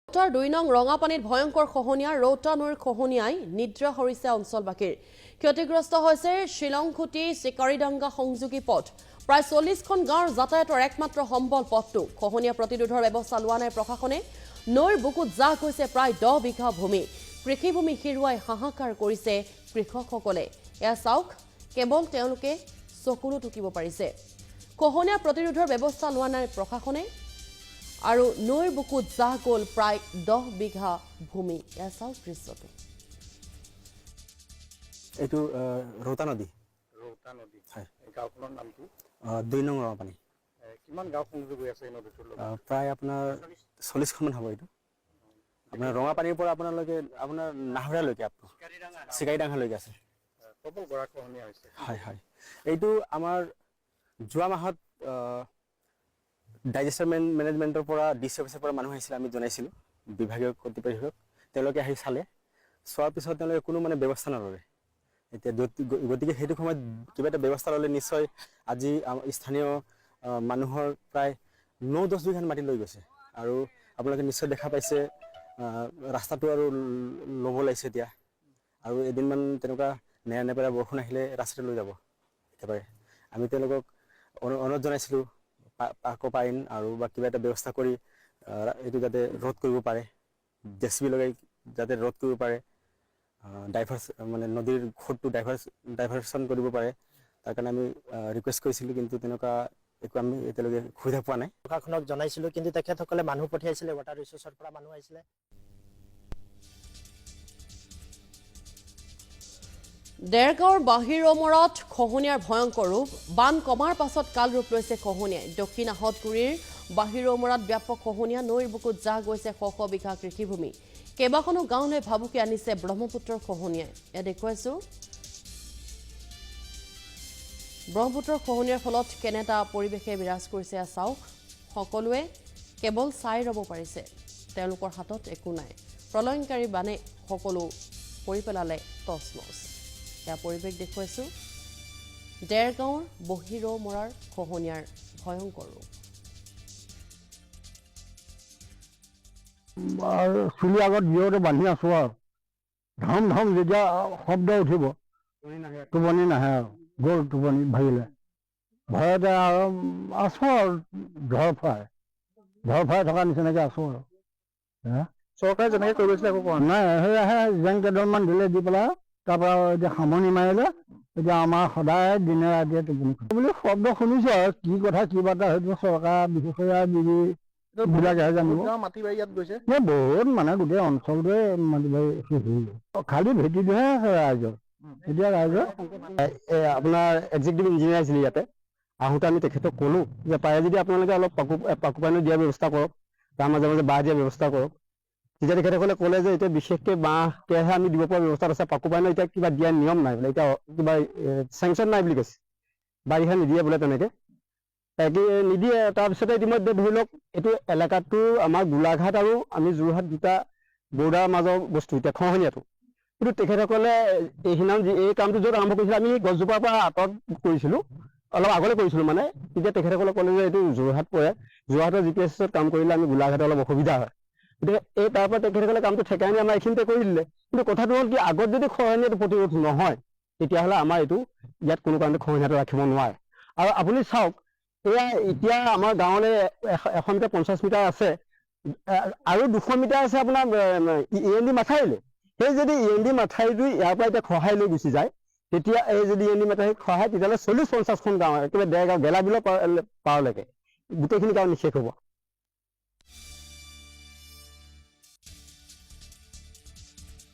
উত্তৰ ২ নং ৰঙাপানীত ভয়ংকৰ খহনীয়া ৰৌতা নৈৰ খহনীয়াই নিদ্ৰা হৰিছে অঞ্চলবাসীৰ ক্ষতিগ্ৰস্ত হৈছে শিলংখুটি চিকাৰীডাঙ্গা সংযোগী পথ প্ৰায় ৪০খন গাঁৱৰ যাতায়াতৰ একমাত্ৰ সম্বল পথটো খহনীয়া প্ৰতিৰোধৰ ব্যৱস্থা লোৱা নাই প্ৰশাসনে নৈৰ বুকুত জাহ গৈছে প্ৰায় ১০ বিঘা ভূমি কৃষিভূমি হেৰুৱাই হাহাকাৰ কৰিছে কৃষকসকলে এয়া চাওক কেৱল তেওঁলোকে চকুলো টুকিব পাৰিছে খহনীয়া প্ৰতিৰোধৰ ব্যৱস্থা লোৱা নাই প্ৰশাসনে আৰু নৈৰ বুকুত জাহ গ'ল প্ৰায় ১০ বিঘা ভূমি এয়া চাওক দৃশ্যটো এইটো ৰৌতা নদী হয় গাঁওখনৰ নামটো ২ নং ৰঙাপানী কিমান গাঁও সংযোগ হৈ আছে এই নদীটোৰ লগত প্ৰায় আপোনাৰ ৪০খনমান হ'ব এইটো আপোনাৰ ৰঙাপানীৰ পৰা আপোনালোকে আপোনাৰ নাহৰালৈকে চিকাৰীডাঙ্গালৈকে আছে প্ৰবল গৰাখহনীয়া হৈছে হয় হয় এইটো আমাৰ যোৱা মাহত ডাইজেষ্টাৰ মেনেজমেণ্টৰ পৰা ডিচি অফিচৰ পৰা মানুহ আহিছিলে আমি জনাইছিলোঁ বিভাগীয় কৰ্তৃপক্ষক তেওঁলোকে আহি চালে চোৱাৰ পিছত তেওঁলোকে কোনো মানে ব্যৱস্থা নল'লে এতিয়া গতিকে সেইটো সময়ত কিবা এটা ব্যৱস্থা ল'লে নিশ্চয় আজি স্থানীয় মানুহৰ প্ৰায় ৯-১০ বিঘান মাটি লৈ গৈছে আৰু আপোনালোকে নিশ্চয় দেখা পাইছে ৰাস্তাটো আৰু ল'ব লাগিছে এতিয়া আৰু এদিনমান তেনেকুৱা নেৰানেপেৰা বৰষুণ আহিলে ৰাস্তাটো লৈ যাব একেবাৰে আমি তেওঁলোকক অনুৰোধ জনাইছিলোঁ আকৌ পাৰিম আৰু বা কিবা এটা ব্যৱস্থা কৰি এইটো যাতে ৰোধ কৰিব পাৰে জেচিবি লগাই যাতে ৰোধ কৰিব পাৰে মানে নদীৰ সোঁতটো ডাইভাৰশ্যন কৰিব পাৰে তাৰ কাৰণে আমি ৰিকুৱেষ্ট কৰিছিলোঁ কিন্তু তেনেকুৱা একো আমি এতিয়ালৈকে সুবিধা পোৱা নাই প্ৰশাসনক জনাইছিলোঁ কিন্তু তেখেতসকলে মানুহ পঠিয়াইছিলে ৱাটাৰ ৰিচোৰ্চৰ পৰা মানুহ আহিছিলে দেৰগাঁৱৰ বাহিৰমৰত খহনীয়াৰ ভয়ংকৰ ৰূপ বান কমাৰ পাছত কাল ৰূপ লৈছে খহনীয়াই দক্ষিণ আহতগুৰিৰ বাহিৰমৰাত ব্যাপক খহনীয়া নৈৰ বুকুত জাহ গৈছে শ শ বিঘা কৃষিভূমি কেইবাখনো গাঁৱলৈ ভাবুকি আনিছে ব্ৰহ্মপুত্ৰৰ খহনীয়াই এয়া দেখুৱাইছো ব্ৰহ্মপুত্ৰৰ খহনীয়াৰ ফলত কেনেটা পৰিৱেশে বিৰাজ কৰিছে চাওক সকলোৱে কেৱল চাই ৰ'ব পাৰিছে তেওঁলোকৰ হাতত একো নাই প্ৰলয়ংকাৰী বানে সকলো কৰি পেলালে তছনছ এয়া পৰিৱেশ দেখুৱাইছো দেৰগাঁৱৰ বহিৰমৰাৰ খহনীয়াৰ ভয়ংকৰ ৰূপ চুলি আগত জিৰতে বান্ধি আছো আৰু ধম ধম যেতিয়া শব্দ উঠিব টোপনি নাহে আৰু গ'ল টোপনি ভাগিলে ভয়তে আৰু আছো আৰু ধৰ ফৰাই থকা নিচিনাকে আছো আৰু চৰকাৰে যেনেকৈ কৰি গৈছিলে একো কোৱা নাই সেয়াহে জেং কেইডালমান দিলে দি পেলাই তাৰপৰা এতিয়া সামৰণি মাৰিলে এতিয়া আমাৰ সদায় দিনে ৰাতিয়ে টোপনি বুলি শব্দ শুনিছো আৰু কি কথা কি বাৰ্তা সেইটো চৰকাৰ বিশেষজ্ঞ বিলাকেহে জানিব মাটি বাৰী ইয়াত গৈছে বহুত মানে গোটেই অঞ্চলটোৱে মাটি বাৰী শেষ হৈ গ'ল খালি ভেটিটোহে আছে ৰাইজৰ এতিয়া ৰাইজৰ আপোনাৰ এক্সিকিউটিভ ইঞ্জিনিয়াৰ আছিলে ইয়াতে আহোঁতে আমি তেখেতক ক'লোঁ যে পাৰে যদি আপোনালোকে অলপ পানী দিয়াৰ ব্যৱস্থা কৰক তাৰ মাজে মাজে বাঁহ দিয়াৰ ব্যৱস্থা কৰক তেতিয়া তেখেতসকলে ক'লে যে এতিয়া বিশেষকৈ বাঁহকেহে আমি দিব পৰা ব্যৱস্থাত আছে পানীৰ এতিয়া কিবা দিয়াৰ নিয়ম নাই বোলে এতিয়া কিবা চেংচন নাই বুলি কৈছে বাৰিষা নিদিয়ে বোলে তেনেকৈ নিদিয়ে তাৰপিছতে ইতিমধ্যে ধৰি লওক এইটো এলেকাটো আমাৰ গোলাঘাট আৰু আমি যোৰহাট দুটা বৰ্ডাৰ মাজৰ বস্তু এতিয়া খহনীয়াটো কিন্তু তেখেতসকলে এই কামটো য'ত আৰম্ভ কৰিছিলে আমি গছজোপাৰ পৰা আঁতৰত কৰিছিলোঁ অলপ আগলৈ কৰিছিলোঁ মানে তেতিয়া তেখেতসকলে ক'লে যে এইটো যোৰহাট পৰে যোৰহাটৰ GPSত কাম কৰিলে আমি গোলাঘাটত অলপ অসুবিধা হয় গতিকে এই তাৰ পৰা তেখেতসকলে কামটো ঠেকাই আনি আমাৰ এইখিনিতে কৰি দিলে কিন্তু কথাটো হ'ল কি আগত যদি খহনীয়াটো প্ৰতিৰোধ নহয় তেতিয়াহ'লে আমাৰ এইটো ইয়াত কোনো কাৰণতে খহনীয়াটো ৰাখিব নোৱাৰে আৰু আপুনি চাওক এয়া এতিয়া আমাৰ গাঁৱলৈ 100 মিটাৰ 50 মিটাৰ আছে আৰু 200 মিটাৰ আছে আপোনাৰ END মাথাউৰিলে সেই যদি END মাথাউৰিটো ইয়াৰ পৰা এতিয়া খহাই লৈ গুচি যায় তেতিয়া এই যদি END মাথাউৰি খহায় তেতিয়াহ'লে 40-50খন গাঁও একেবাৰে দেৰগাঁও গেলাবিলৰ পাৰলৈকে গোটেইখিনি গাঁও নিশেষ হ'ব